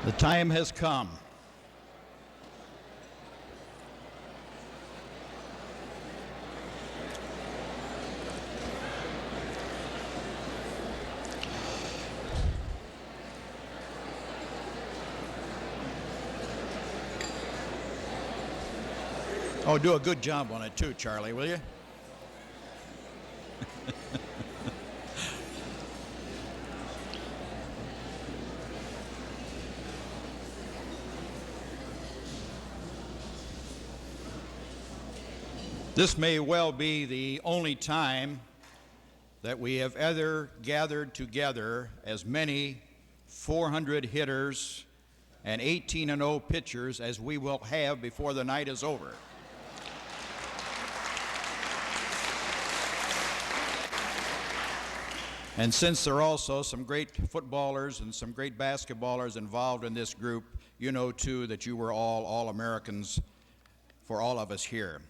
The time has come. Oh, do a good job on it too, Charlie, will you? This may well be the only time that we have ever gathered together as many 400 hitters and 18-0 pitchers as we will have before the night is over. And since there are also some great footballers and some great basketballers involved in this group, you know too that you were all Americans for all of us here.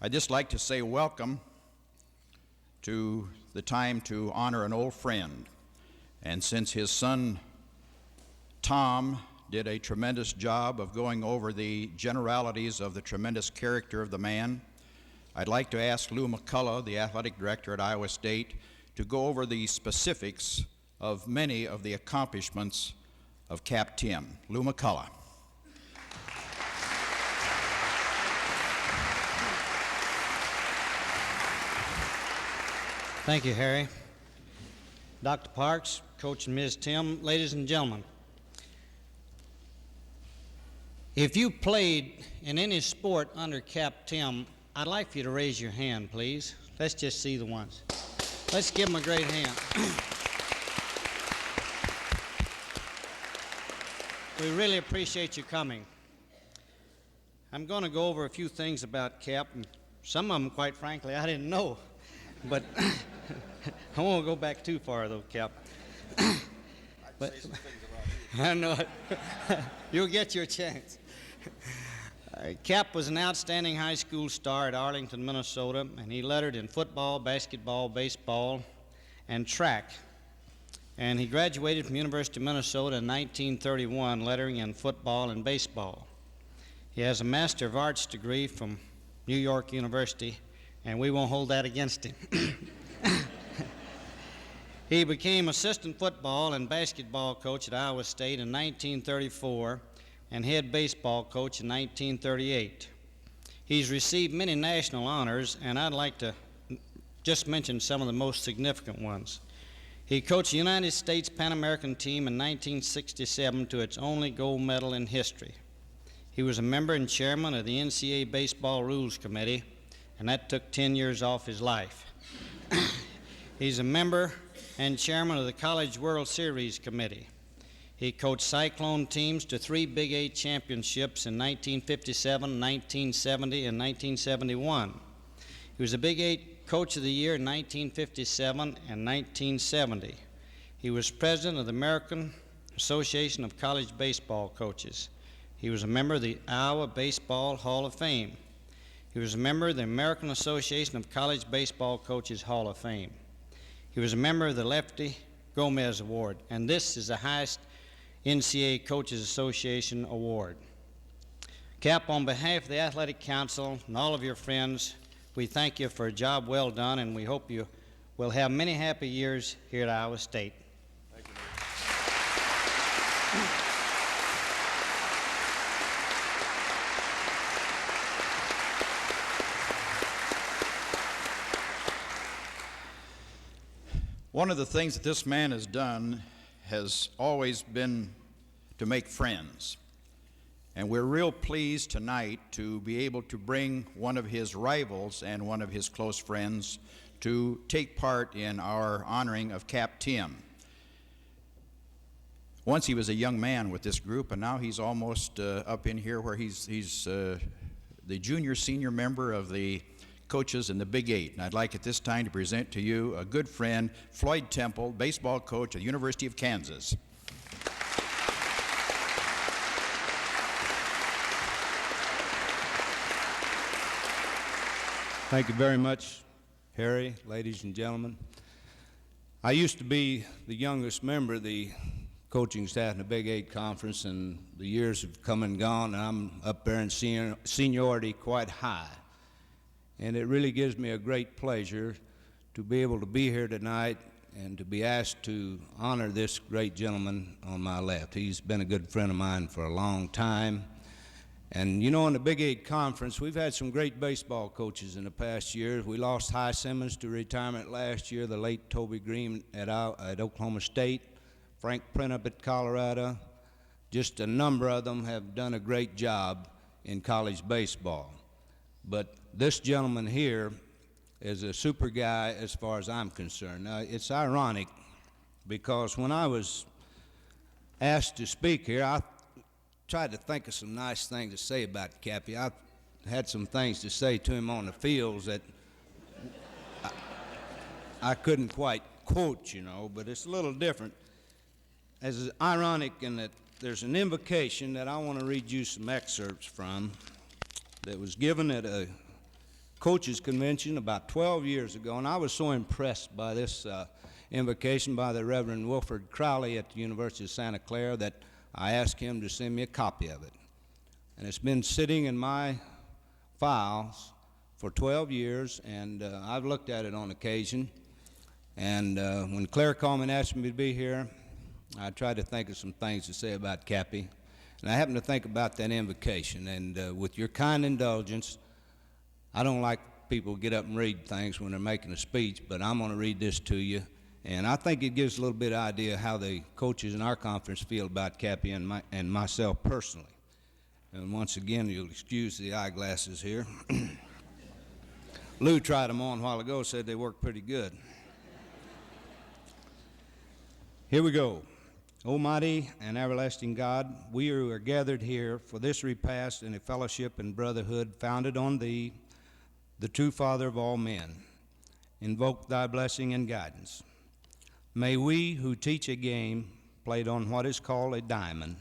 I'd just like to say welcome to the time to honor an old friend. And since his son, Tom, did a tremendous job of going over the generalities of the tremendous character of the man, I'd like to ask Lou McCullough, the athletic director at Iowa State, to go over the specifics of many of the accomplishments of Cap Tim. Lou McCullough. Thank you, Harry. Dr. Parks, Coach and Ms. Tim, ladies and gentlemen. If you played in any sport under Cap Tim, I'd like for you to raise your hand, please. Let's just see the ones. Let's give them a great hand. We really appreciate you coming. I'm going to go over a few things about Cap, and some of them, quite frankly, I didn't know. But I won't go back too far, though, Cap. But I know it. You'll get your chance. Cap was an outstanding high school star at Arlington, Minnesota, and he lettered in football, basketball, baseball, and track. And he graduated from University of Minnesota in 1931, lettering in football and baseball. He has a Master of Arts degree from New York University, and we won't hold that against him. He became assistant football and basketball coach at Iowa State in 1934 and head baseball coach in 1938. He's received many national honors, and I'd like to just mention some of the most significant ones. He coached the United States Pan American team in 1967 to its only gold medal in history. He was a member and chairman of the NCAA Baseball Rules Committee, and that took 10 years off his life. He's a member and chairman of the College World Series Committee. He coached Cyclone teams to 3 Big 8 championships in 1957, 1970, and 1971. He was a Big 8 Coach of the Year in 1957 and 1970. He was president of the American Association of College Baseball Coaches. He was a member of the Iowa Baseball Hall of Fame. He was a member of the American Association of College Baseball Coaches Hall of Fame. He was a member of the Lefty Gomez Award, and this is the highest NCAA Coaches Association award. Cap, on behalf of the Athletic Council and all of your friends, we thank you for a job well done, and we hope you will have many happy years here at Iowa State. Thank you. One of the things that this man has done has always been to make friends. And we're real pleased tonight to be able to bring one of his rivals and one of his close friends to take part in our honoring of Cap Tim. Once he was a young man with this group, and now he's almost up in here where he's the junior senior member of the coaches in the Big 8. And I'd like at this time to present to you a good friend, Floyd Temple, baseball coach at the University of Kansas. Thank you very much, Harry, ladies and gentlemen. I used to be the youngest member of the coaching staff in the Big 8 Conference, and the years have come and gone, and I'm up there in seniority quite high. And it really gives me a great pleasure to be able to be here tonight and to be asked to honor this great gentleman on my left. He's been a good friend of mine for a long time. And you know, in the Big 8 Conference, we've had some great baseball coaches in the past years. We lost Hy Simmons to retirement last year, the late Toby Green at Oklahoma State, Frank Printup at Colorado. Just a number of them have done a great job in college baseball. But this gentleman here is a super guy as far as I'm concerned. Now, it's ironic because when I was asked to speak here, I tried to think of some nice things to say about Cappy. I had some things to say to him on the fields that I couldn't quite quote, you know, but it's a little different. As is ironic in that there's an invocation that I want to read you some excerpts from that was given at a coaches convention about 12 years ago, and I was so impressed by this invocation by the Reverend Wilford Crowley at the University of Santa Clara that I asked him to send me a copy of it. And it's been sitting in my files for 12 years, and I've looked at it on occasion. And when Claire Coleman asked me to be here, I tried to think of some things to say about Cappy. And I happened to think about that invocation. And with your kind indulgence, I don't like people get up and read things when they're making a speech, but I'm going to read this to you. And I think it gives a little bit of idea how the coaches in our conference feel about Cappy and myself personally. And once again, you'll excuse the eyeglasses here. Lou tried them on a while ago, said they work pretty good. Here we go. Almighty and everlasting God, we who are gathered here for this repast in a fellowship and brotherhood founded on Thee, the true Father of all men, invoke Thy blessing and guidance. May we who teach a game played on what is called a diamond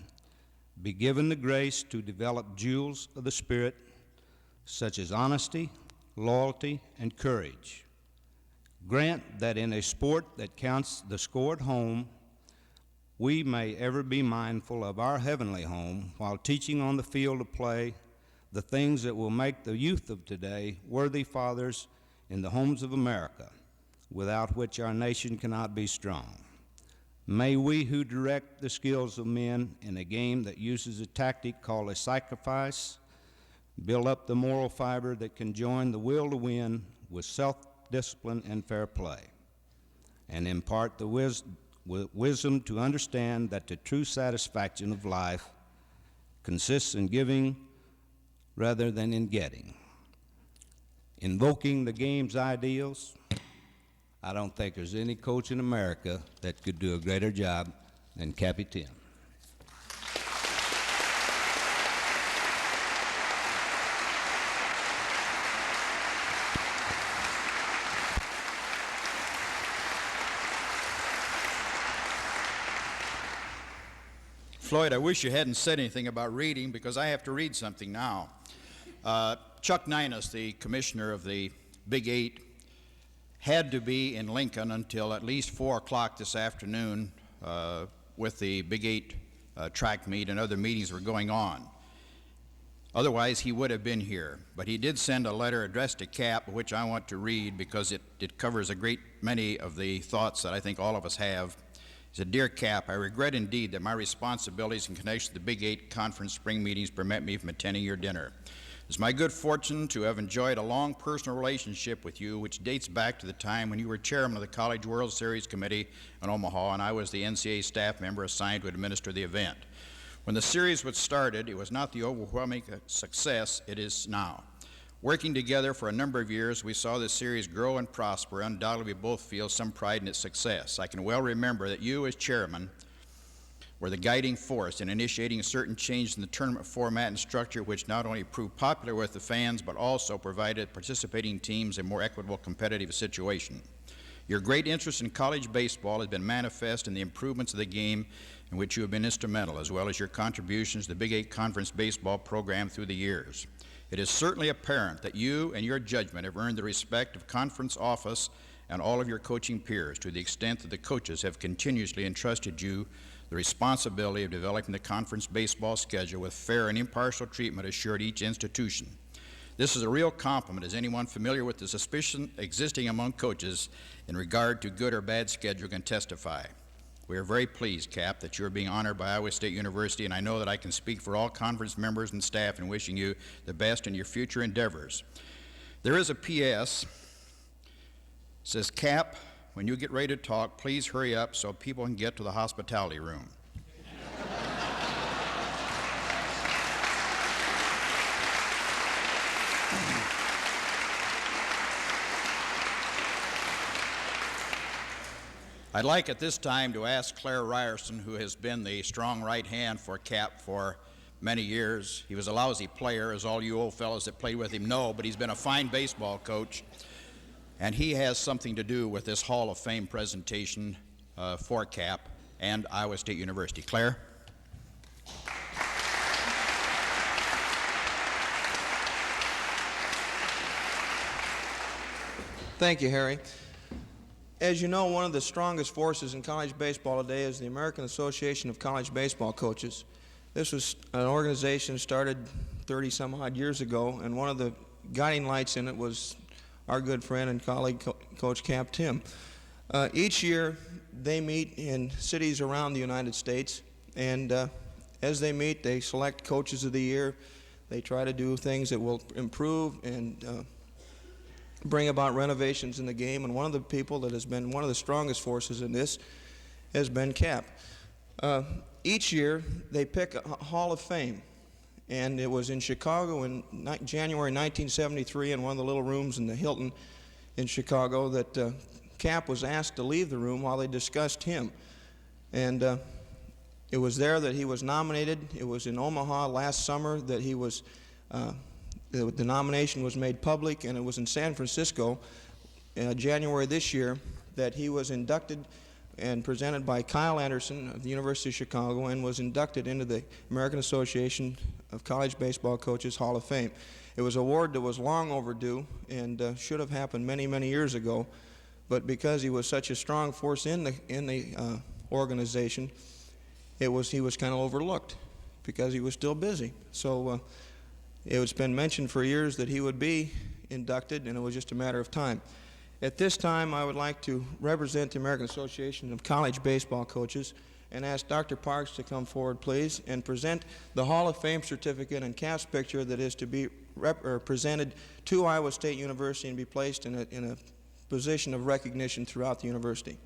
be given the grace to develop jewels of the Spirit such as honesty, loyalty, and courage. Grant that in a sport that counts the score at home, we may ever be mindful of our heavenly home while teaching on the field of play the things that will make the youth of today worthy fathers in the homes of America, without which our nation cannot be strong. May we who direct the skills of men in a game that uses a tactic called a sacrifice build up the moral fiber that can join the will to win with self-discipline and fair play, and impart the wisdom to understand that the true satisfaction of life consists in giving rather than in getting. Invoking the game's ideals, I don't think there's any coach in America that could do a greater job than Cappy Tim. Floyd, I wish you hadn't said anything about reading because I have to read something now. Chuck Ninus, the commissioner of the Big 8, had to be in Lincoln until at least 4 o'clock this afternoon with the Big 8 track meet and other meetings were going on. Otherwise, he would have been here. But he did send a letter addressed to Cap, which I want to read because it covers a great many of the thoughts that I think all of us have. He said, "Dear Cap, I regret indeed that my responsibilities in connection with the Big 8 conference spring meetings prevent me from attending your dinner. It's my good fortune to have enjoyed a long personal relationship with you, which dates back to the time when you were chairman of the College World Series Committee in Omaha, and I was the NCAA staff member assigned to administer the event. When the series was started, it was not the overwhelming success it is now. Working together for a number of years, we saw this series grow and prosper. Undoubtedly, we both feel some pride in its success. I can well remember that you, as chairman, were the guiding force in initiating certain changes in the tournament format and structure, which not only proved popular with the fans, but also provided participating teams a more equitable competitive situation. Your great interest in college baseball has been manifest in the improvements of the game in which you have been instrumental, as well as your contributions to the Big 8 Conference baseball program through the years. It is certainly apparent that you and your judgment have earned the respect of conference office and all of your coaching peers to the extent that the coaches have continuously entrusted you the responsibility of developing the conference baseball schedule with fair and impartial treatment assured each institution. This is a real compliment, as anyone familiar with the suspicion existing among coaches in regard to good or bad schedule can testify. We are very pleased, Cap, that you are being honored by Iowa State University, and I know that I can speak for all conference members and staff in wishing you the best in your future endeavors. There is a P.S. It says, Cap, when you get ready to talk, please hurry up so people can get to the hospitality room. I'd like at this time to ask Claire Ryerson, who has been the strong right hand for Cap for many years. He was a lousy player, as all you old fellows that played with him know, but he's been a fine baseball coach, and he has something to do with this Hall of Fame presentation for Cap and Iowa State University. Claire? Thank you, Harry. As you know, one of the strongest forces in college baseball today is the American Association of College Baseball Coaches. This was an organization started 30-some-odd years ago, and one of the guiding lights in it was our good friend and colleague, Coach Cap Tim. Each year, they meet in cities around the United States, and as they meet, they select Coaches of the Year. They try to do things that will improve and bring about renovations in the game, and one of the people that has been one of the strongest forces in this has been Cap. Each year, they pick a Hall of Fame, and it was in Chicago in January 1973 in one of the little rooms in the Hilton in Chicago that Cap was asked to leave the room while they discussed him. And it was there that he was nominated. It was in Omaha last summer that he was the nomination was made public, and it was in San Francisco, January this year, that he was inducted and presented by Kyle Anderson of the University of Chicago and was inducted into the American Association of College Baseball Coaches Hall of Fame. It was an award that was long overdue and should have happened many, many years ago, but because he was such a strong force in the organization, he was kind of overlooked because he was still busy. So it's been mentioned for years that he would be inducted, and it was just a matter of time. At this time, I would like to represent the American Association of College Baseball Coaches and ask Dr. Parks to come forward, please, and present the Hall of Fame certificate and Cap's picture that is to be presented to Iowa State University and be placed in a position of recognition throughout the university.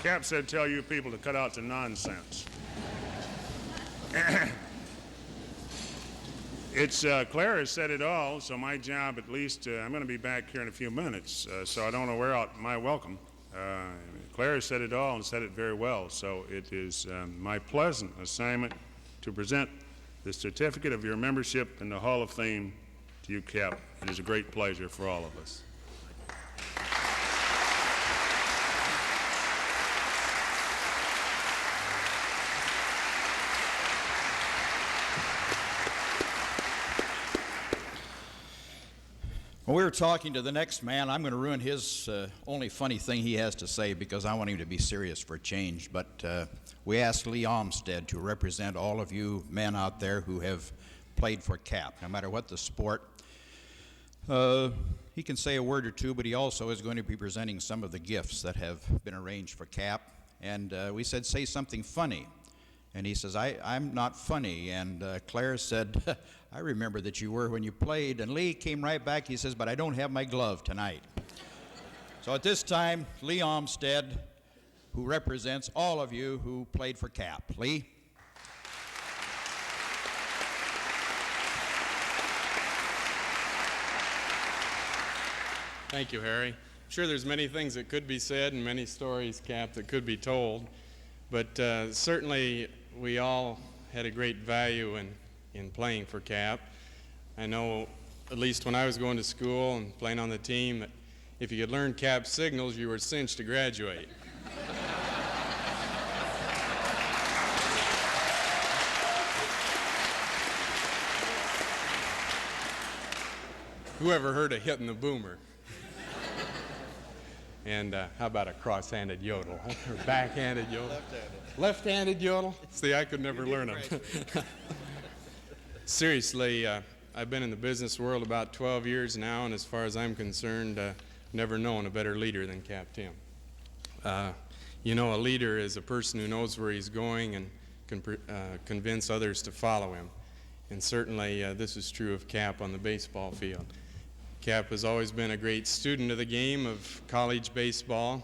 Cap said tell you people to cut out the nonsense. Claire has said it all, so my job at least, I'm going to be back here in a few minutes, so I don't want to wear out my welcome. Claire has said it all and said it very well, so it is my pleasant assignment to present the certificate of your membership in the Hall of Fame to you, Cap. It is a great pleasure for all of us. When we were talking to the next man, I'm going to ruin his only funny thing he has to say because I want him to be serious for a change. But we asked Lee Olmstead to represent all of you men out there who have played for Cap, no matter what the sport. He can say a word or two, but he also is going to be presenting some of the gifts that have been arranged for Cap. And we said, say something funny. And he says, I'm not funny. And Claire said, I remember that you were when you played. And Lee came right back. He says, but I don't have my glove tonight. So at this time, Lee Olmstead, who represents all of you who played for Cap. Lee? Thank you, Harry. sure there's many things that could be said and many stories, Cap, that could be told, but certainly we all had a great value in playing for Cap. I know, at least when I was going to school and playing on the team, that if you could learn Cap signals, you were cinched to graduate. Whoever heard of hitting the boomer? And how about a cross-handed yodel, or backhanded yodel? Left-handed. Left-handed yodel? See, I could never learn them. Seriously, I've been in the business world about 12 years now, and as far as I'm concerned, never known a better leader than Cap Tim. You know, a leader is a person who knows where he's going and can convince others to follow him. And certainly this is true of Cap on the baseball field. Cap has always been a great student of the game of college baseball.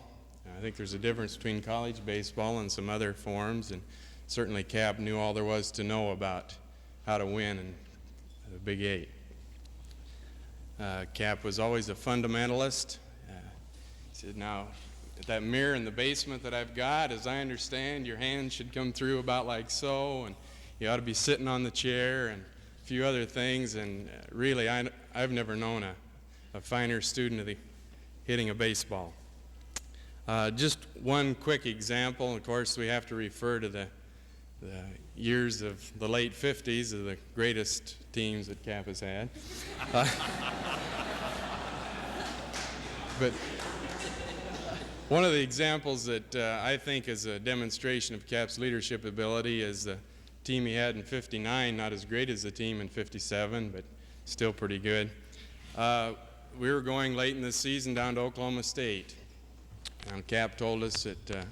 I think there's a difference between college baseball and some other forms, and certainly Cap knew all there was to know about how to win in the Big Eight. Cap was always a fundamentalist. He said, now, that mirror in the basement that I've got, as I understand, your hand should come through about like so, and you ought to be sitting on the chair, and a few other things, and really, I've never known a finer student of the hitting a baseball. Just one quick example. Of course, we have to refer to the years of the late 50s of the greatest teams that Cap has had. But one of the examples that I think is a demonstration of Cap's leadership ability is the team he had in '59, not as great as the team in '57, but still pretty good. We were going late in the season down to Oklahoma State. And Cap told us that,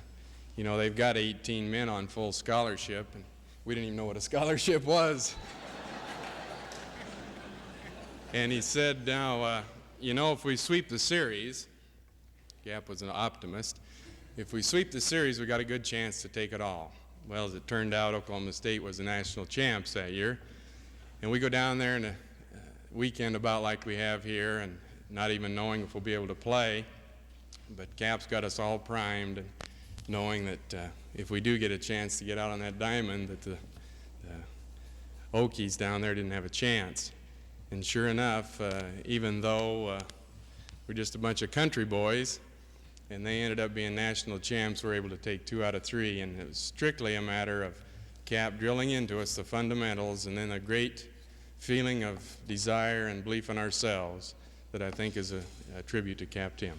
you know, they've got 18 men on full scholarship, and we didn't even know what a scholarship was. And he said, now, you know, if we sweep the series, Cap was an optimist, if we sweep the series, we got a good chance to take it all. Well, as it turned out, Oklahoma State was the national champs that year. And we go down there in a weekend about like we have here, and not even knowing if we'll be able to play. But Cap's got us all primed, and knowing that if we do get a chance to get out on that diamond, that the Okies down there didn't have a chance. And sure enough, even though we're just a bunch of country boys, and they ended up being national champs, we're able to take 2 out of 3, and it was strictly a matter of Cap drilling into us the fundamentals, and then a great feeling of desire and belief in ourselves that I think is a tribute to Cap Tim.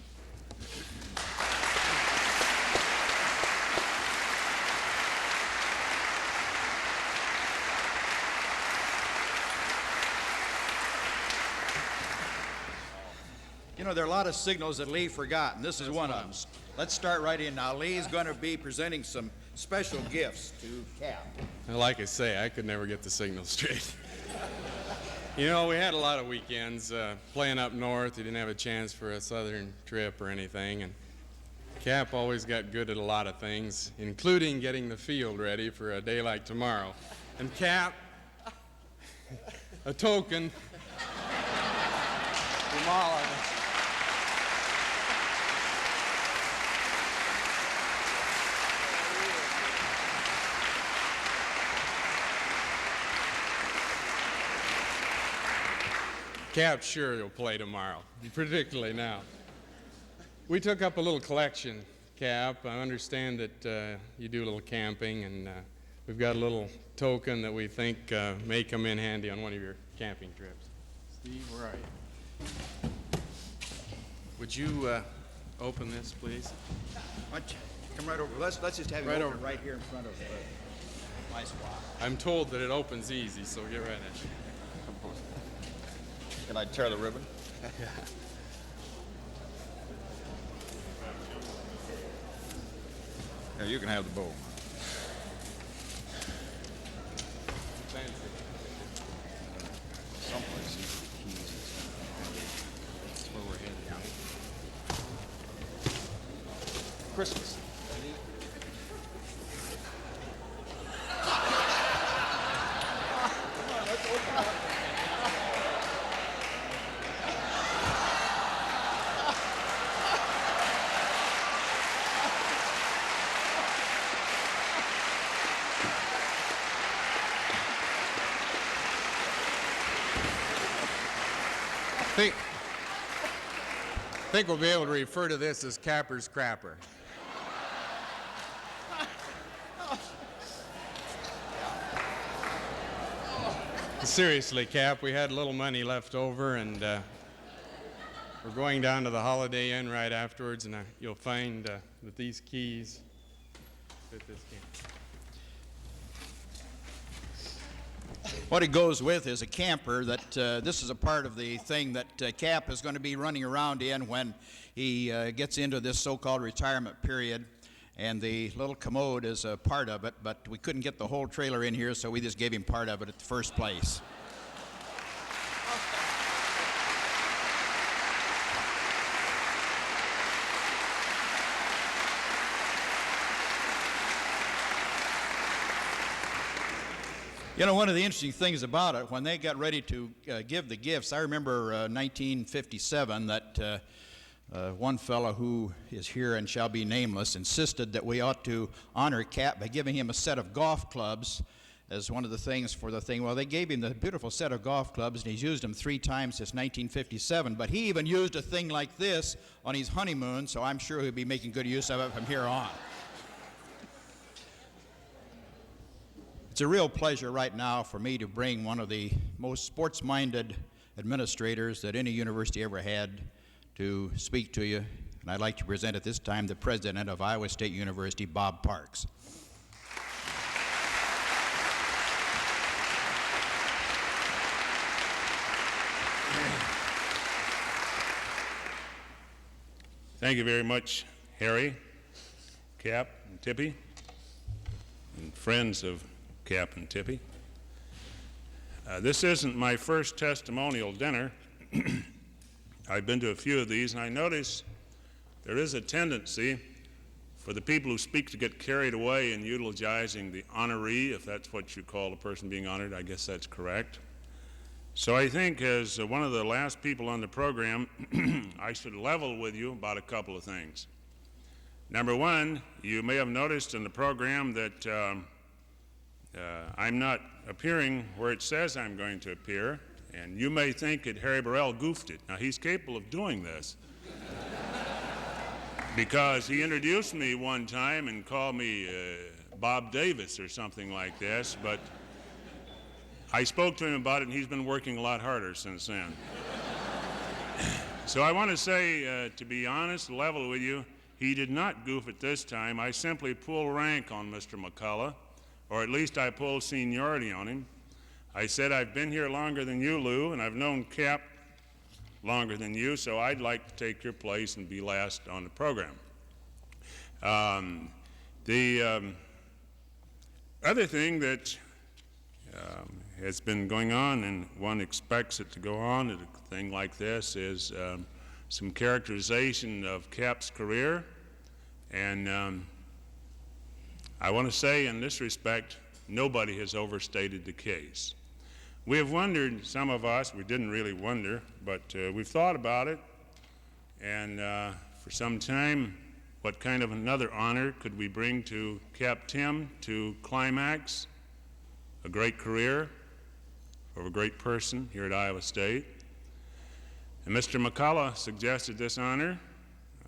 You know, there are a lot of signals that Lee forgot, and this is one of them. Let's start right in now. Lee's going to be presenting some special gifts to Cap. Like I say, I could never get the signal straight. You know, we had a lot of weekends playing up north. He didn't have a chance for a southern trip or anything, and Cap always got good at a lot of things, including getting the field ready for a day like tomorrow. And Cap, a token from all of us. Cap sure will play tomorrow, particularly now. We took up a little collection, Cap. I understand that you do a little camping, and we've got a little token that we think may come in handy on one of your camping trips. Steve Wright. Would you open this, please? Why don't you come right over. Let's just have you Right open over. right here in front of my spot. I'm told that it opens easy, so get right in. Can I tear the ribbon? Yeah, you can have the bowl. Fancy. Someplace you put the keys and stuff. That's where we're headed. Christmas. think we'll be able to refer to this as Capper's Crapper. Seriously, Cap, we had a little money left over, and we're going down to the Holiday Inn right afterwards, and you'll find that these keys fit this key. What it goes with is a camper that this is a part of the thing that Cap is going to be running around in when he gets into this so-called retirement period. And the little commode is a part of it, but we couldn't get the whole trailer in here, so we just gave him part of it at the first place. You know, one of the interesting things about it, when they got ready to give the gifts, I remember 1957 that one fellow who is here and shall be nameless insisted that we ought to honor Cap by giving him a set of golf clubs as one of the things for the thing. Well, they gave him the beautiful set of golf clubs, and he's used them 3 times since 1957, but he even used a thing like this on his honeymoon, so I'm sure he'll be making good use of it from here on. It's a real pleasure right now for me to bring one of the most sports-minded administrators that any university ever had to speak to you, and I'd like to present at this time the president of Iowa State University, Bob Parks. Thank you very much, Harry, Cap, and Tippy, and friends of Cap and Tippy. This isn't my first testimonial dinner. I've been to a few of these, and I notice there is a tendency for the people who speak to get carried away in utilizing the honoree, if that's what you call a person being honored. I guess that's correct. So I think as one of the last people on the program, I should level with you about a couple of things. Number one, you may have noticed in the program that I'm not appearing where it says I'm going to appear, and you may think that Harry Burrell goofed it. Now, he's capable of doing this because he introduced me one time and called me Bob Davis or something like this, but I spoke to him about it, and he's been working a lot harder since then. So I want to say, to be honest, level with you, he did not goof it this time. I simply pulled rank on Mr. McCullough, or at least I pulled seniority on him. I said, I've been here longer than you, Lou, and I've known Cap longer than you, so I'd like to take your place and be last on the program. The other thing that has been going on, and one expects it to go on at a thing like this, is some characterization of Cap's career. And I want to say in this respect, nobody has overstated the case. We have wondered, some of us, we didn't really wonder, but we've thought about it, and for some time, what kind of another honor could we bring to Cap Tim to climax a great career of a great person here at Iowa State? And Mr. McCullough suggested this honor.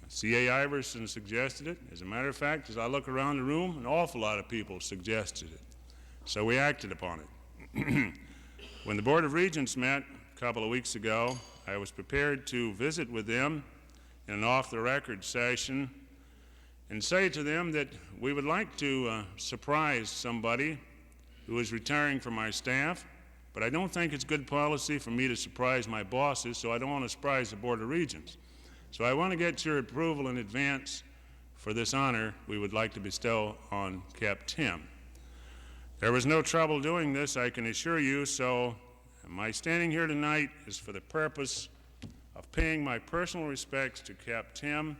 C.A. Iverson suggested it. As a matter of fact, as I look around the room, an awful lot of people suggested it. So we acted upon it. When the Board of Regents met a couple of weeks ago, I was prepared to visit with them in an off-the-record session and say to them that we would like to surprise somebody who is retiring from my staff, but I don't think it's good policy for me to surprise my bosses, so I don't want to surprise the Board of Regents. So I want to get your approval in advance for this honor we would like to bestow on Cap Tim. There was no trouble doing this, I can assure you, so my standing here tonight is for the purpose of paying my personal respects to Cap Tim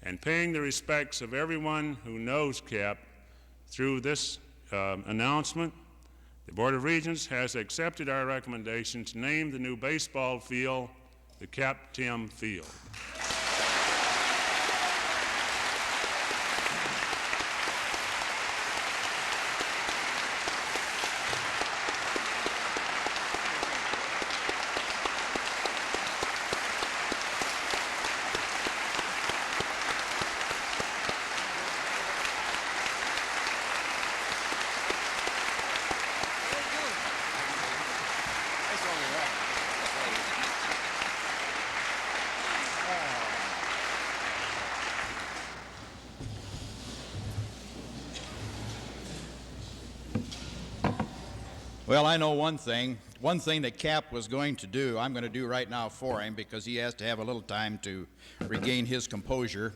and paying the respects of everyone who knows Cap through this announcement. The Board of Regents has accepted our recommendation to name the new baseball field the Cap Tim Field. Well, I know one thing. One thing that Cap was going to do, I'm going to do right now for him because he has to have a little time to regain his composure,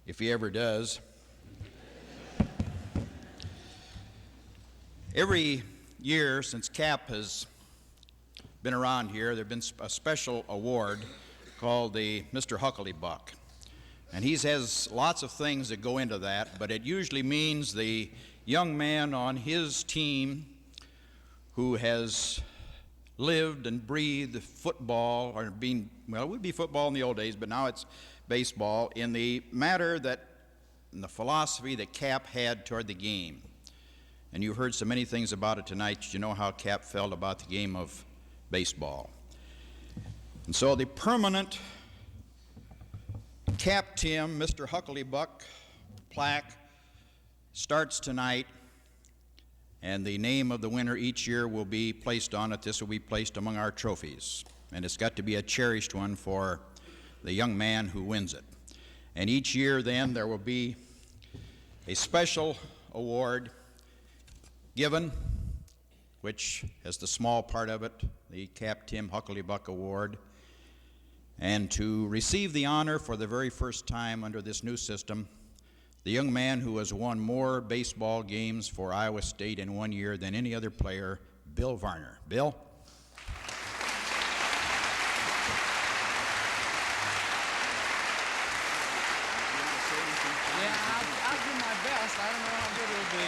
if he ever does. Every year since Cap has been around here, there's been a special award called the Mr. Hucklebuck. And he has lots of things that go into that, but it usually means the young man on his team who has lived and breathed football, or being, well, it would be football in the old days, but now it's baseball, in the matter that, in the philosophy that Cap had toward the game. And you've heard so many things about it tonight, you know how Cap felt about the game of baseball. And so the permanent Cap Tim, Mr. Hucklebuck plaque starts tonight, and the name of the winner each year will be placed on it. This will be placed among our trophies, and it's got to be a cherished one for the young man who wins it. And each year then there will be a special award given, which has the small part of it, the Cap Tim Hucklebuck Award. And to receive the honor for the very first time under this new system, the young man who has won more baseball games for Iowa State in 1 year than any other player, Bill Varner. Bill? Yeah, I'll do my best. I don't know how good it'll be.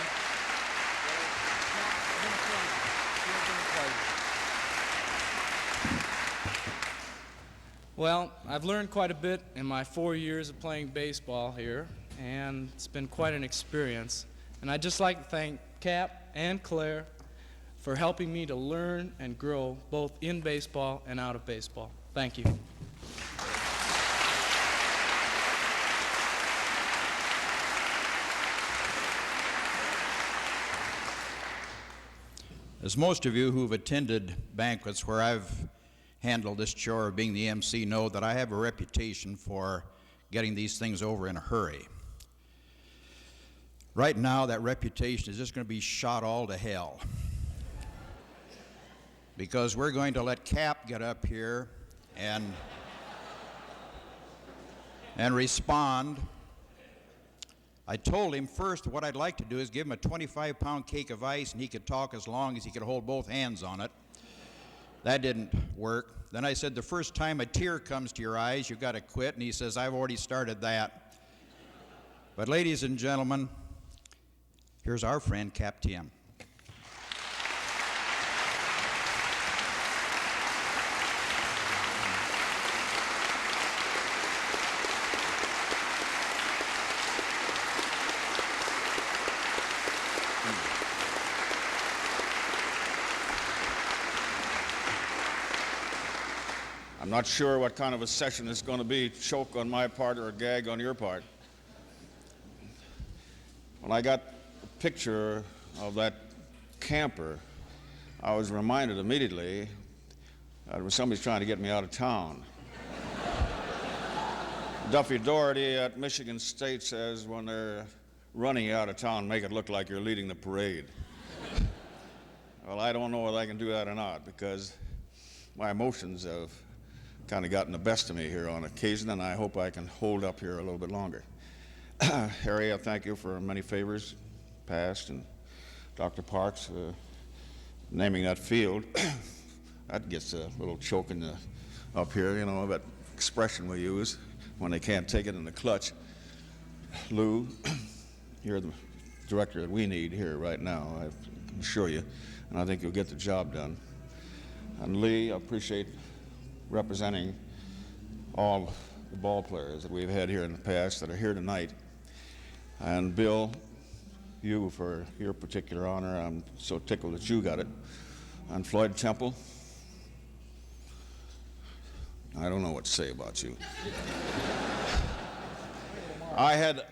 Well, I've learned quite a bit in my 4 years of playing baseball here, and it's been quite an experience. And I'd just like to thank Cap and Claire for helping me to learn and grow both in baseball and out of baseball. Thank you. As most of you who've attended banquets where I've handled this chore of being the MC know that I have a reputation for getting these things over in a hurry. Right now, that reputation is just going to be shot all to hell. Because we're going to let Cap get up here and respond. I told him first what I'd like to do is give him a 25-pound cake of ice, and he could talk as long as he could hold both hands on it. That didn't work. Then I said, the first time a tear comes to your eyes, you've got to quit. And he says, I've already started that. But ladies and gentlemen, here's our friend Cap Tim. I'm not sure what kind of a session it's going to be, choke on my part or a gag on your part. When I got a picture of that camper, I was reminded immediately that it was somebody's trying to get me out of town. Duffy Doherty at Michigan State says when they're running you out of town, make it look like you're leading the parade. Well, I don't know whether I can do that or not because my emotions have kind of gotten the best of me here on occasion, and I hope I can hold up here a little bit longer. Harry, I thank you for many favors past, and Dr. Parks naming that field. That gets a little choking up here, you know, that expression we use when they can't take it in the clutch. Lou, you're the director that we need here right now, I can assure you, and I think you'll get the job done. And Lee, I appreciate representing all the ball players that we've had here in the past that are here tonight. And Bill, you for your particular honor. I'm so tickled that you got it. And Floyd Temple, I don't know what to say about you. I had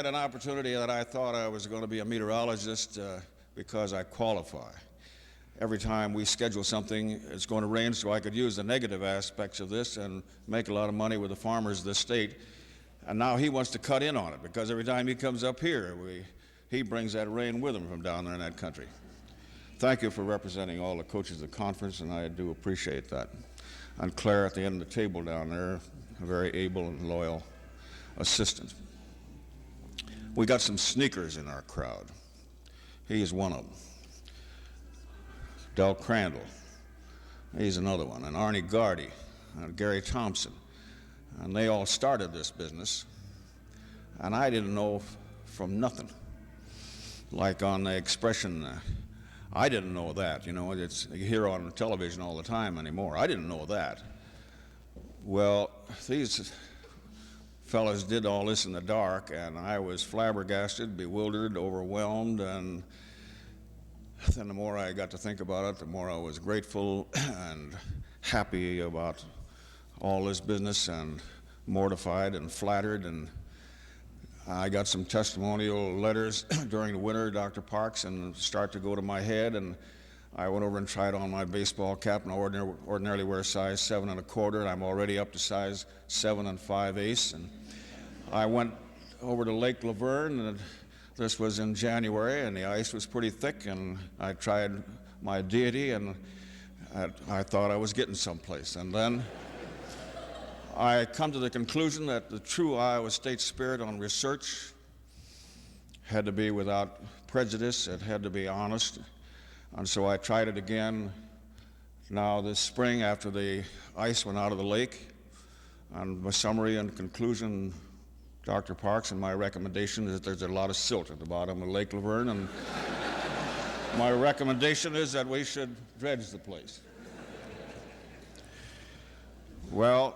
an opportunity that I thought I was going to be a meteorologist because I qualify. Every time we schedule something, it's going to rain, so I could use the negative aspects of this and make a lot of money with the farmers of this state. And now he wants to cut in on it because every time he comes up here, he brings that rain with him from down there in that country. thank you for representing all the coaches of the conference, and I do appreciate that. And Claire at the end of the table down there, a very able and loyal assistant. We got some sneakers in our crowd. He is one of them. Del Crandall, he's another one, and Arnie Gardy, and Gary Thompson. And they all started this business, and I didn't know from nothing. Like on the expression, I didn't know that, you know, it's you hear on television all the time anymore. I didn't know that. Well, these fellas did all this in the dark, and I was flabbergasted, bewildered, overwhelmed, and then the more I got to think about it, the more I was grateful and happy about all this business, and mortified and flattered. And I got some testimonial letters during the winter, Dr. Parks, and start to go to my head, and I went over and tried on my baseball cap, and I ordinarily wear size 7 1/4, and I'm already up to size 7 5/8. And I went over to Lake Laverne, and this was in January, and the ice was pretty thick, and I tried my deity, and I thought I was getting someplace. And then I come to the conclusion that the true Iowa State spirit on research had to be without prejudice, it had to be honest. And so I tried it again now this spring after the ice went out of the lake. And my summary and conclusion, Dr. Parks, and my recommendation is that there's a lot of silt at the bottom of Lake Laverne, and my recommendation is that we should dredge the place. Well,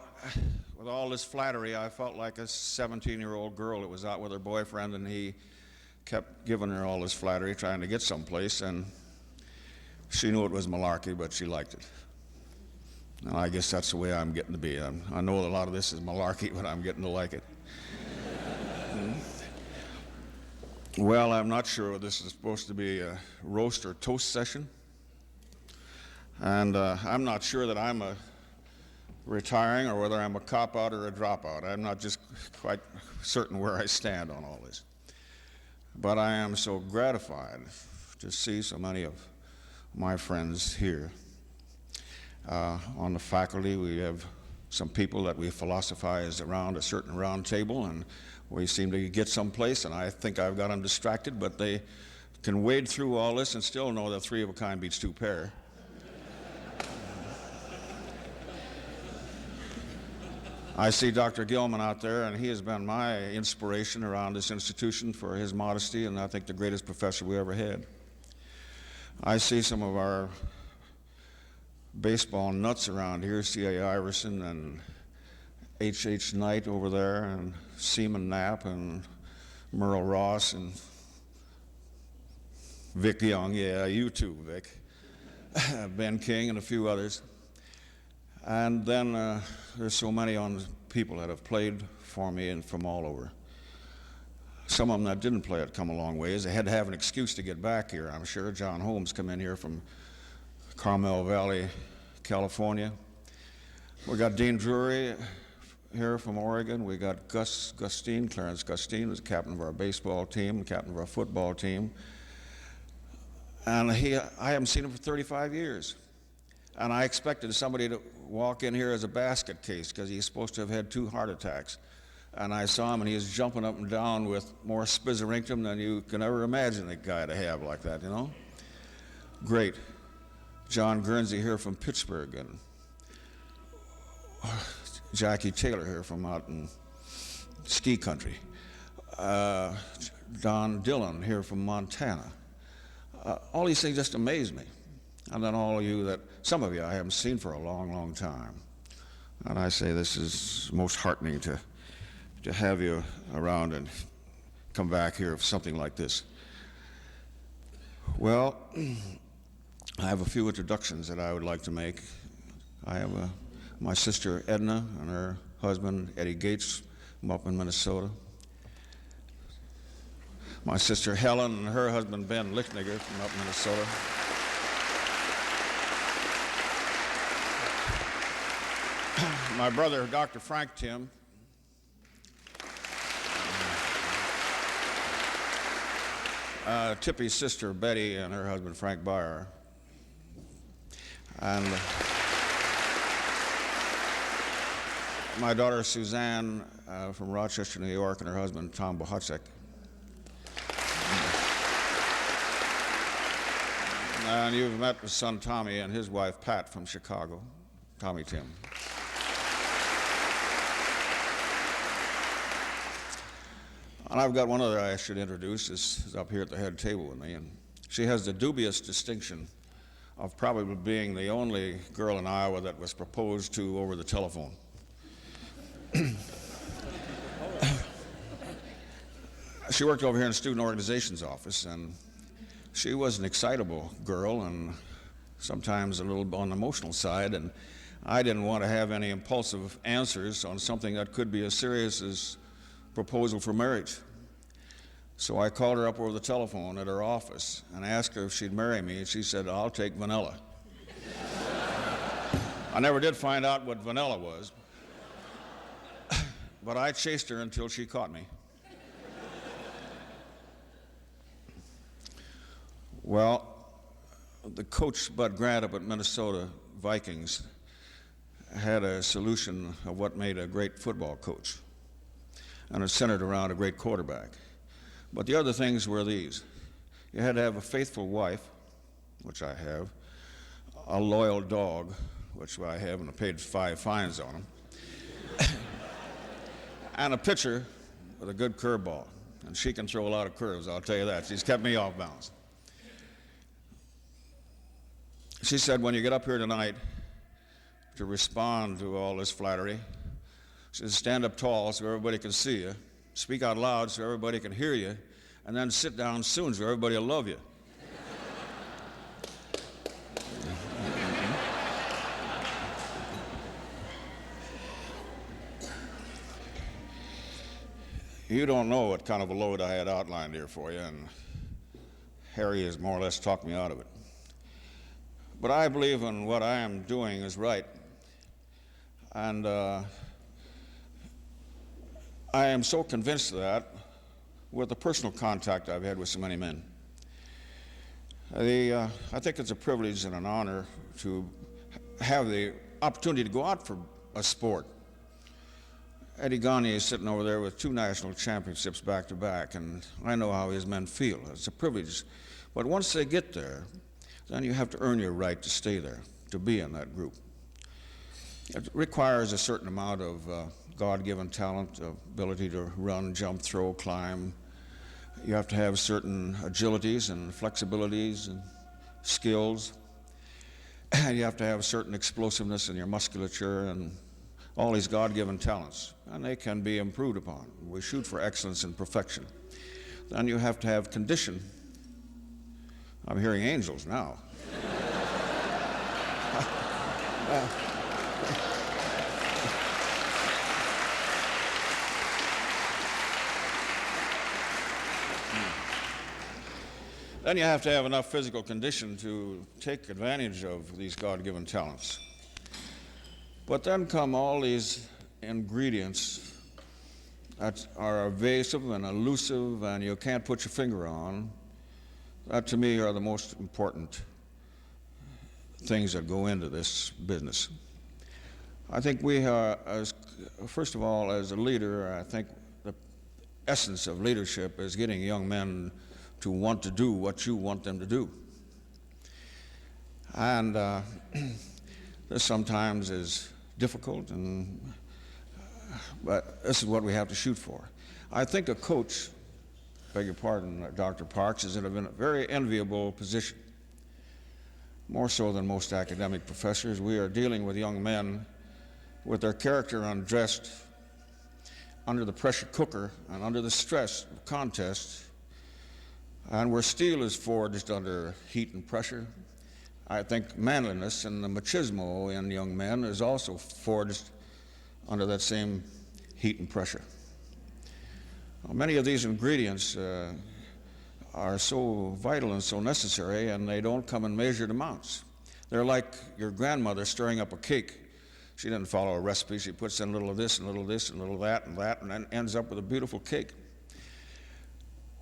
with all this flattery, I felt like a 17-year-old girl that was out with her boyfriend, and he kept giving her all this flattery, trying to get someplace, and she knew it was malarkey, but she liked it. And I guess that's the way I'm getting to be. I know a lot of this is malarkey, but I'm getting to like it. Well, I'm not sure if this is supposed to be a roast or toast session. And I'm not sure that I'm retiring or whether I'm a cop-out or a dropout. I'm not just quite certain where I stand on all this. But I am so gratified to see so many of my friends here. On the faculty, we have some people that we philosophize around a certain round table, and we seem to get someplace, and I think I've got them distracted, but they can wade through all this and still know that 3 of a kind beats 2 pair. I see Dr. Gilman out there, and he has been my inspiration around this institution for his modesty, and I think the greatest professor we ever had. I see some of our baseball nuts around here, C.A. Iverson and H.H. Knight over there, and Seaman Knapp and Merle Ross and Vic Young, yeah, you too, Vic, Ben King and a few others. And then there's so many people that have played for me and from all over. Some of them that didn't play it come a long ways. They had to have an excuse to get back here, I'm sure. John Holmes come in here from Carmel Valley, California. We got Dean Drury here from Oregon. We got Clarence Gustine was the captain of our baseball team, the captain of our football team. And I haven't seen him for 35 years. And I expected somebody to walk in here as a basket case because he's supposed to have had 2 heart attacks. And I saw him, and he was jumping up and down with more spizzerinctum than you can ever imagine a guy to have like that, you know? Great. John Guernsey here from Pittsburgh, and Jackie Taylor here from out in ski country. Don Dillon here from Montana. All these things just amaze me. And then all of you that, some of you I haven't seen for a long, long time. And I say this is most heartening to have you around and come back here for something like this. Well, I have a few introductions that I would like to make. I have my sister Edna and her husband Eddie Gates from up in Minnesota. My sister Helen and her husband Ben Lichniger from up in Minnesota. My brother, Dr. Frank Tim. Tippy's sister Betty and her husband Frank Byer, and my daughter Suzanne from Rochester, New York, and her husband Tom Bohatsek. And you've met his son Tommy and his wife Pat from Chicago, Tommy Tim. And I've got one other I should introduce, is up here at the head table with me, and she has the dubious distinction of probably being the only girl in Iowa that was proposed to over the telephone. She worked over here in the student organizations office, and she was an excitable girl and sometimes a little on the emotional side, and I didn't want to have any impulsive answers on something that could be as serious as proposal for marriage. So I called her up over the telephone at her office and asked her if she'd marry me, and she said, "I'll take vanilla." I never did find out what vanilla was, but I chased her until she caught me. Well, the coach, Bud Grant, up at Minnesota Vikings, had a solution of what made a great football coach, and it centered around a great quarterback. But the other things were these. You had to have a faithful wife, which I have, a loyal dog, which I have, and I paid 5 fines on him, and a pitcher with a good curveball. And she can throw a lot of curves, I'll tell you that. She's kept me off balance. She said, when you get up here tonight to respond to all this flattery, she said, stand up tall so everybody can see you, speak out loud so everybody can hear you, and then sit down soon so everybody will love you. You don't know what kind of a load I had outlined here for you, and Harry has more or less talked me out of it. But I believe in what I am doing is right. And I am so convinced of that with the personal contact I've had with so many men. I think it's a privilege and an honor to have the opportunity to go out for a sport. Eddie Gagne is sitting over there with 2 national championships back to back, and I know how his men feel. It's a privilege. But once they get there, then you have to earn your right to stay there, to be in that group. It requires a certain amount of God-given talent, ability to run, jump, throw, climb. You have to have certain agilities and flexibilities and skills. And you have to have certain explosiveness in your musculature and all these God-given talents, and they can be improved upon. We shoot for excellence and perfection. Then you have to have condition. I'm hearing angels now. Then you have to have enough physical condition to take advantage of these God-given talents. But then come all these ingredients that are evasive and elusive and you can't put your finger on. That, to me, are the most important things that go into this business. I think we are, first of all, as a leader, I think the essence of leadership is getting young men to want to do what you want them to do. And this sometimes is difficult, but this is what we have to shoot for. I think a coach, beg your pardon, Dr. Parks, is in a very enviable position. More so than most academic professors, we are dealing with young men with their character undressed under the pressure cooker and under the stress of contest, and where steel is forged under heat and pressure. I think manliness and the machismo in young men is also forged under that same heat and pressure. Well, many of these ingredients are so vital and so necessary, and they don't come in measured amounts. They're like your grandmother stirring up a cake. She didn't follow a recipe. She puts in a little of this and a little of this and a little of that, and then ends up with a beautiful cake.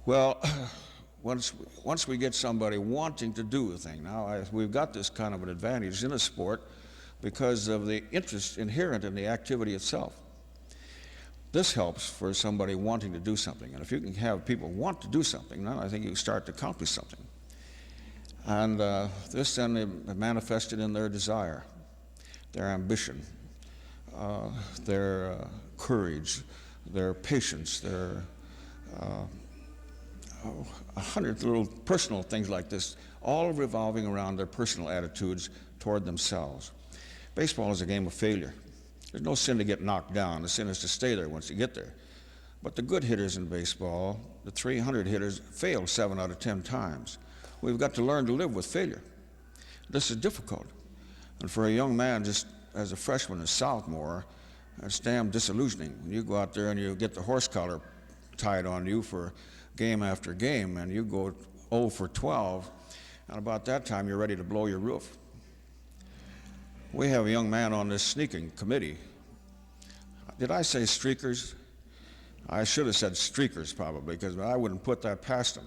Well, once we get somebody wanting to do a thing, now we've got this kind of an advantage in a sport because of the interest inherent in the activity itself. This helps for somebody wanting to do something, and if you can have people want to do something, now I think you start to accomplish something. And this then manifested in their desire, their ambition, their courage, their patience, their 100 little personal things like this, all revolving around their personal attitudes toward themselves. Baseball is a game of failure. There's no sin to get knocked down. The sin is to stay there once you get there. But the good hitters in baseball, the 300 hitters, fail 7 out of 10 times. We've got to learn to live with failure. This is difficult. And for a young man, just as a freshman, a sophomore, it's damn disillusioning. When you go out there and you get the horse collar tied on you for game after game, and you go 0 for 12, and about that time you're ready to blow your roof. We have a young man on this sneaking committee. Did I say streakers? I should have said streakers probably, because I wouldn't put that past him.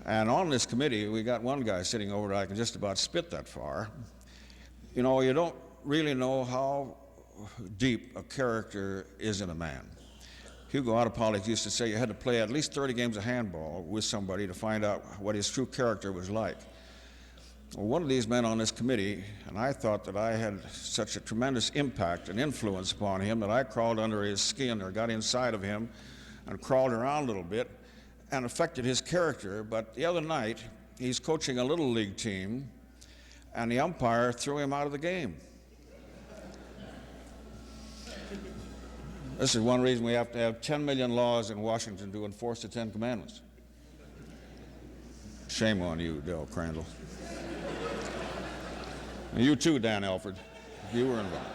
And on this committee, we got one guy sitting over there I can just about spit that far. You know, you don't really know how deep a character is in a man. Hugo Autopolis used to say you had to play at least 30 games of handball with somebody to find out what his true character was like. Well, one of these men on this committee, and I thought that I had such a tremendous impact and influence upon him that I crawled under his skin or got inside of him and crawled around a little bit and affected his character. But the other night, he's coaching a little league team, and the umpire threw him out of the game. This is one reason we have to have 10 million laws in Washington to enforce the 10 Commandments. Shame on you, Del Crandall. And you too, Dan Elford. You were involved.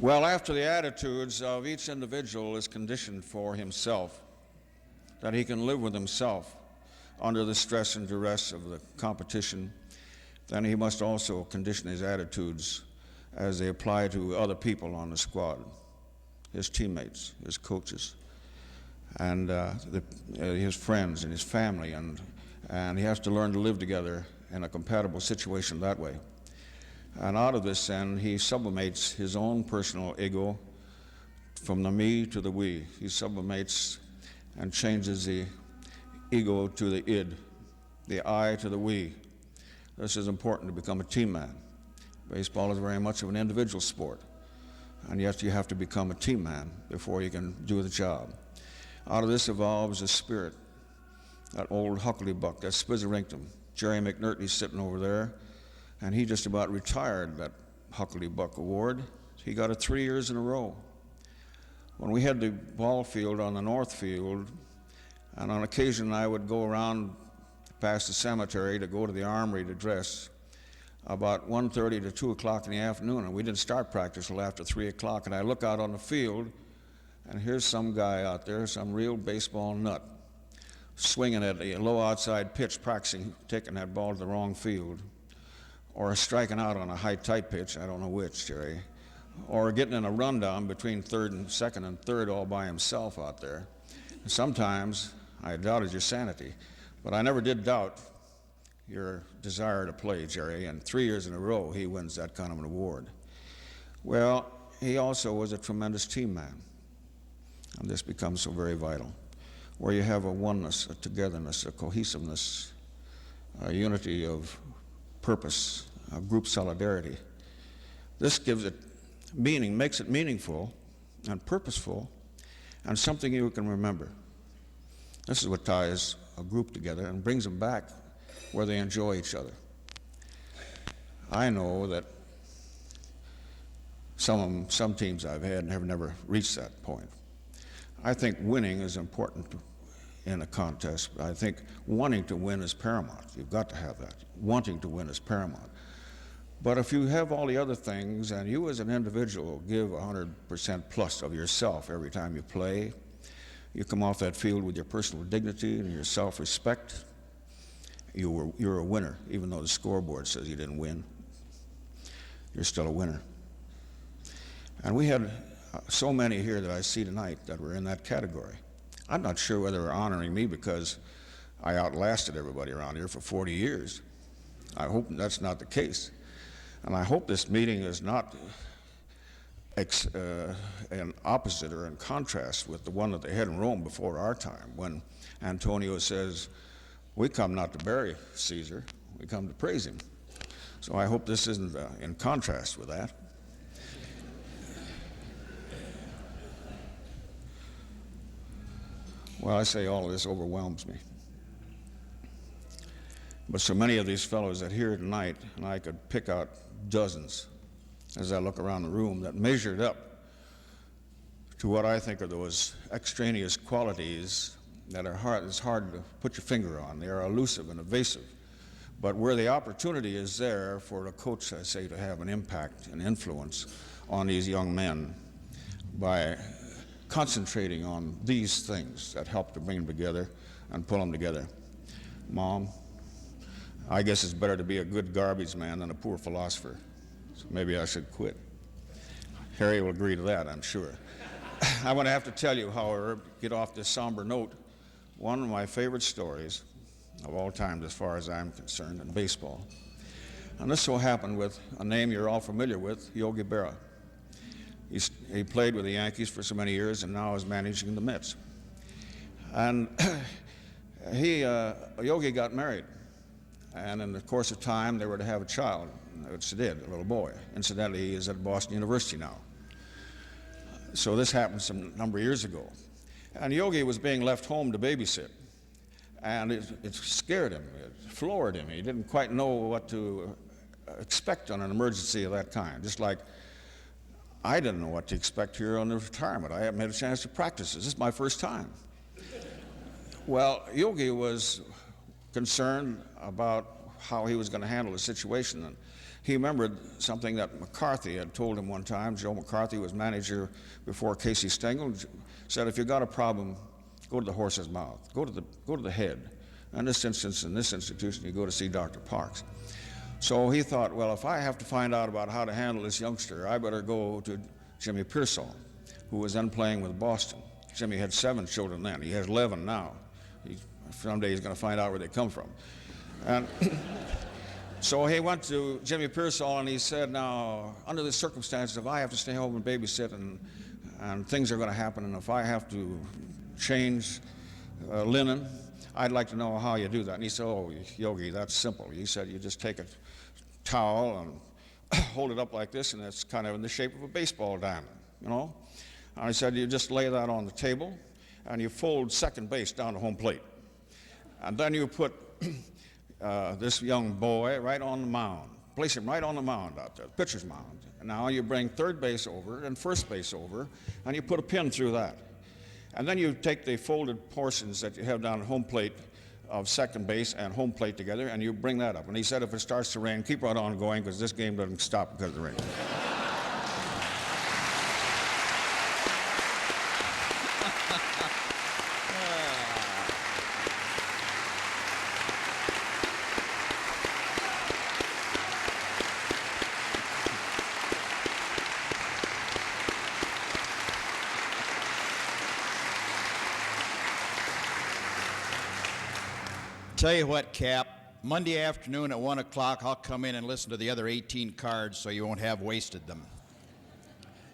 Well, after the attitudes of each individual is conditioned for himself, that he can live with himself under the stress and duress of the competition, then he must also condition his attitudes as they apply to other people on the squad, his teammates, his coaches, and his friends and his family, and he has to learn to live together in a compatible situation that way. And out of this then, he sublimates his own personal ego from the me to the we. He sublimates and changes the ego to the id, the I to the we. This is important to become a team man. Baseball is very much of an individual sport, and yet you have to become a team man before you can do the job. Out of this evolves a spirit, that old hucklebuck, that Spizzerinctum. Jerry McNertney's sitting over there, and he just about retired that Hucklebuck Award. He got it 3 years in a row. When we had the ball field on the north field, and on occasion I would go around past the cemetery to go to the armory to dress, about 1:30 to 2 o'clock in the afternoon, and we didn't start practice till after 3 o'clock, and I look out on the field, and here's some guy out there, some real baseball nut, swinging at a low outside pitch, practicing taking that ball to the wrong field, or striking out on a high tight pitch, I don't know which, Jerry, or getting in a rundown between third and second and third all by himself out there. And sometimes I doubted your sanity, but I never did doubt your desire to play, Jerry, and 3 years in a row he wins that kind of an award. Well, he also was a tremendous team man, and this becomes so very vital, where you have a oneness, a togetherness, a cohesiveness, a unity of purpose, a group solidarity. This gives it meaning, makes it meaningful and purposeful, and something you can remember. This is what ties a group together and brings them back where they enjoy each other. I know that some teams I've had have never reached that point. I think winning is important in a contest. I think wanting to win is paramount. You've got to have that. Wanting to win is paramount. But if you have all the other things and you as an individual give 100% plus of yourself every time you play, you come off that field with your personal dignity and your self-respect, you're a winner, even though the scoreboard says you didn't win. You're still a winner. And we had so many here that I see tonight that were in that category. I'm not sure whether they're honoring me because I outlasted everybody around here for 40 years. I hope that's not the case. And I hope this meeting is not an opposite or in contrast with the one that they had in Rome before our time, when Antonio says, we come not to bury Caesar, we come to praise him. So I hope this isn't in contrast with that. Well, I say all of this overwhelms me. But so many of these fellows that here tonight, and I could pick out dozens as I look around the room, that measured up to what I think are those extraneous qualities that it's hard to put your finger on. They are elusive and evasive. But where the opportunity is there for a coach, I say, to have an impact and influence on these young men by concentrating on these things that help to bring them together and pull them together. Mom, I guess it's better to be a good garbage man than a poor philosopher. So maybe I should quit. Harry will agree to that, I'm sure. I want to have to tell you, however, get off this somber note, one of my favorite stories of all time, as far as I'm concerned, in baseball. And this so happened with a name you're all familiar with, Yogi Berra. He played with the Yankees for so many years and now is managing the Mets. And Yogi got married. And in the course of time, they were to have a child, which they did, a little boy. Incidentally, he is at Boston University now. So this happened some number of years ago. And Yogi was being left home to babysit. And it scared him, it floored him. He didn't quite know what to expect on an emergency of that kind. Just like I didn't know what to expect here on the retirement. I haven't had a chance to practice this. This is my first time. Well, Yogi was concerned about how he was going to handle the situation. And he remembered something that McCarthy had told him one time. Joe McCarthy was manager before Casey Stengel. Said, if you've got a problem, go to the horse's mouth. Go to the head. In this instance, in this institution, you go to see Dr. Parks. So he thought, well, if I have to find out about how to handle this youngster, I better go to Jimmy Pearsall, who was then playing with Boston. Jimmy had 7 children then. He has 11 now. Someday he's going to find out where they come from. And so he went to Jimmy Pearsall and he said, now, under the circumstances, if I have to stay home and babysit and things are going to happen, and if I have to change linen, I'd like to know how you do that. And he said, oh, Yogi, that's simple. He said, you just take a towel and hold it up like this, and it's kind of in the shape of a baseball diamond, you know? And I said, you just lay that on the table, and you fold second base down to home plate. And then you put this young boy right on the mound. Place him right on the mound out there, the pitcher's mound. And now you bring third base over and first base over, and you put a pin through that. And then you take the folded portions that you have down at home plate of second base and home plate together, and you bring that up. And he said, if it starts to rain, keep right on going, because this game doesn't stop because of the rain. Tell you what, Cap, Monday afternoon at 1 o'clock, I'll come in and listen to the other 18 cards so you won't have wasted them.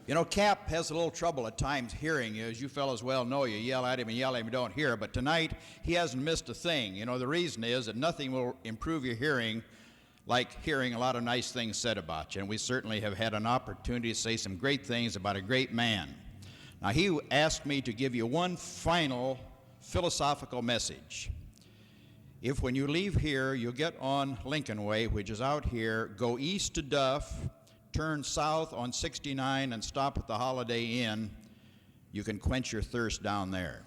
You know, Cap has a little trouble at times hearing you. As you fellows well know, you yell at him and yell at him and don't hear. But tonight, he hasn't missed a thing. You know, the reason is that nothing will improve your hearing like hearing a lot of nice things said about you. And we certainly have had an opportunity to say some great things about a great man. Now, he asked me to give you one final philosophical message. If when you leave here, you get on Lincoln Way, which is out here, go east to Duff, turn south on 69 and stop at the Holiday Inn, you can quench your thirst down there.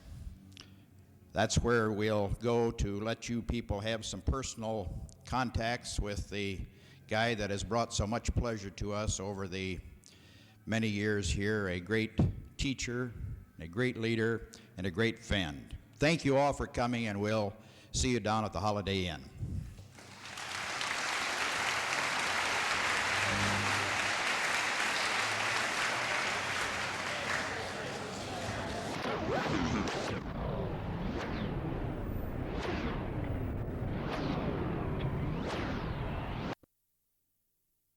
That's where we'll go to let you people have some personal contacts with the guy that has brought so much pleasure to us over the many years here, a great teacher, a great leader, and a great friend. Thank you all for coming, and we'll see you down at the Holiday Inn.